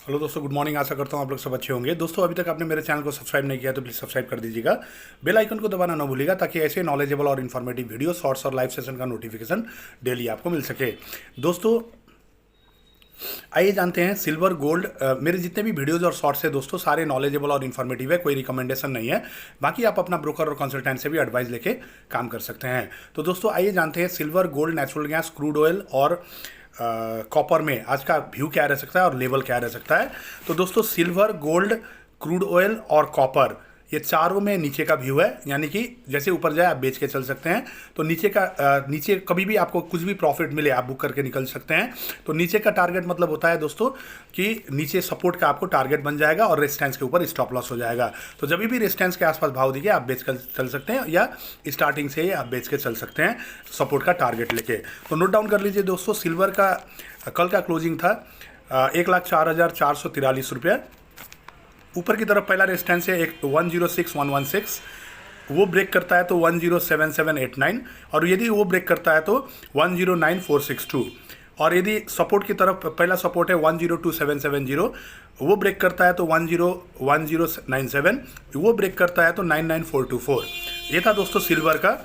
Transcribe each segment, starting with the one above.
Hello दोस्तों, good morning. आशा करता हूँ आप लोग सब अच्छे होंगे। दोस्तों, अभी तक आपने मेरे चैनल को सब्सक्राइब नहीं किया तो प्लीज़ सब्सक्राइब कर दीजिएगा। बेल आइकन को दबाना ना भूलिएगा ताकि ऐसे नॉलेजेबल और इन्फॉर्मेटिव वीडियो, शॉर्ट्स और लाइव सेशन का नोटिफिकेशन डेली आपको मिल सके। दोस्तों, आइए जानते हैं सिल्वर गोल्ड। मेरे जितने भी वीडियोज़ और शॉर्ट्स है दोस्तों, सारे नॉलेजेबल और इन्फॉर्मेटिव है, कोई रिकमेंडेशन नहीं है। बाकी आप अपना ब्रोकर और कंसल्टेंट से भी एडवाइस लेके काम कर सकते हैं। तो दोस्तों, आइए जानते हैं silver gold, natural gas, crude oil और कॉपर में आज का व्यू क्या रह सकता है और लेवल क्या रह सकता है। तो दोस्तों, सिल्वर, गोल्ड, क्रूड ऑयल और कॉपर, ये चारों में नीचे का व्यू है, यानी कि जैसे ऊपर जाए आप बेच के चल सकते हैं। तो नीचे कभी भी आपको कुछ भी प्रॉफिट मिले आप बुक करके निकल सकते हैं। तो नीचे का टारगेट मतलब होता है दोस्तों कि नीचे सपोर्ट का आपको टारगेट बन जाएगा और रेजिस्टेंस के ऊपर स्टॉप लॉस हो जाएगा। तो जब भी रेजिस्टेंस के आसपास भाव दिखे आप बेच कर चल सकते हैं, या स्टार्टिंग से ही आप बेच के चल सकते हैं सपोर्ट का टारगेट लेके। तो नोट डाउन कर लीजिए दोस्तों, सिल्वर का कल का क्लोजिंग था 1,04,443 रुपये। ऊपर की तरफ पहला रेजिस्टेंस है 106,116, वो ब्रेक करता है तो 107789, और यदि वो ब्रेक करता है तो 109462। और यदि सपोर्ट की तरफ पहला सपोर्ट है 102770, वो ब्रेक करता है तो 101097, वो ब्रेक करता है तो 99424। ये था दोस्तों सिल्वर का।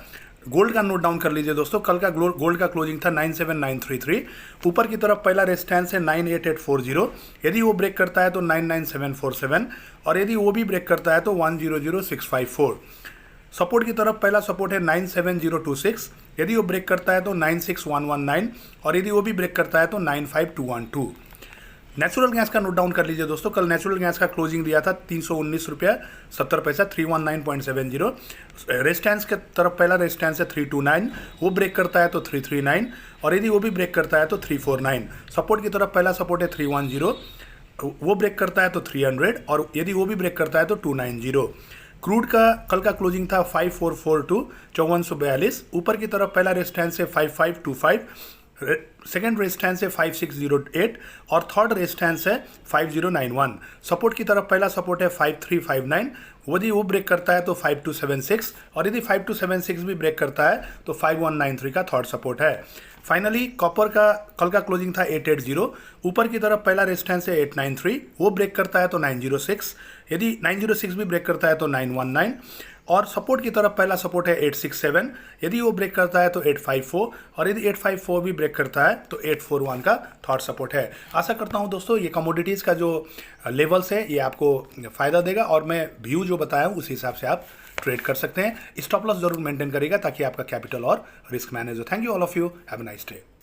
गोल्ड का नोट डाउन कर लीजिए दोस्तों, कल का गोल्ड का क्लोजिंग था 97933। ऊपर की तरफ पहला रेजिस्टेंस है 98840, यदि वो ब्रेक करता है तो 99747, और यदि वो भी ब्रेक करता है तो 100654। सपोर्ट की तरफ पहला सपोर्ट है 97026, यदि वो ब्रेक करता है तो 96119, और यदि वो भी ब्रेक करता है तो 95212। नेचुरल गैस का नोट डाउन कर लीजिए दोस्तों, कल नेचुरल गैस का क्लोजिंग दिया था 319 रुपया 70 पैसा, 319.70। रेजिस्टेंस के तरफ पहला रेजिस्टेंस है 329, वो ब्रेक करता है तो 339, और यदि वो भी ब्रेक करता है तो 349। सपोर्ट की तरफ पहला सपोर्ट है 310, वो ब्रेक करता है तो 300, और यदि वो भी ब्रेक करता है तो 290। क्रूड का कल का क्लोजिंग था 5442 5442। ऊपर की तरफ पहला रेजिस्टेंस है 5525, सेकेंड रेजिस्टेंस है 5608, और थर्ड रेजिस्टेंस है 5091। सपोर्ट की तरफ पहला सपोर्ट है 5359, यदि वो ब्रेक करता है तो 5276, और यदि 5276 भी ब्रेक करता है तो 5193 का थर्ड सपोर्ट है। फाइनली कॉपर का कल का क्लोजिंग था 880, ऊपर की तरफ पहला रेजिस्टेंस है 893, वो ब्रेक करता है तो 906, यदि 906 भी ब्रेक करता है तो 919, और सपोर्ट की तरफ पहला सपोर्ट है 867, यदि वो ब्रेक करता है तो 854, और यदि 854 भी ब्रेक करता है तो 841 का थर्ड सपोर्ट है। आशा करता हूं दोस्तों ये कमोडिटीज़ का जो लेवल्स है ये आपको फ़ायदा देगा, और मैं व्यू जो बताया हूँ उस हिसाब से आप ट्रेड कर सकते हैं। स्टॉप लॉस जरूर मेंटेन करिएगा ताकि आपका कैपिटल और रिस्क मैनेज हो। Thank you all of you, have a nice day.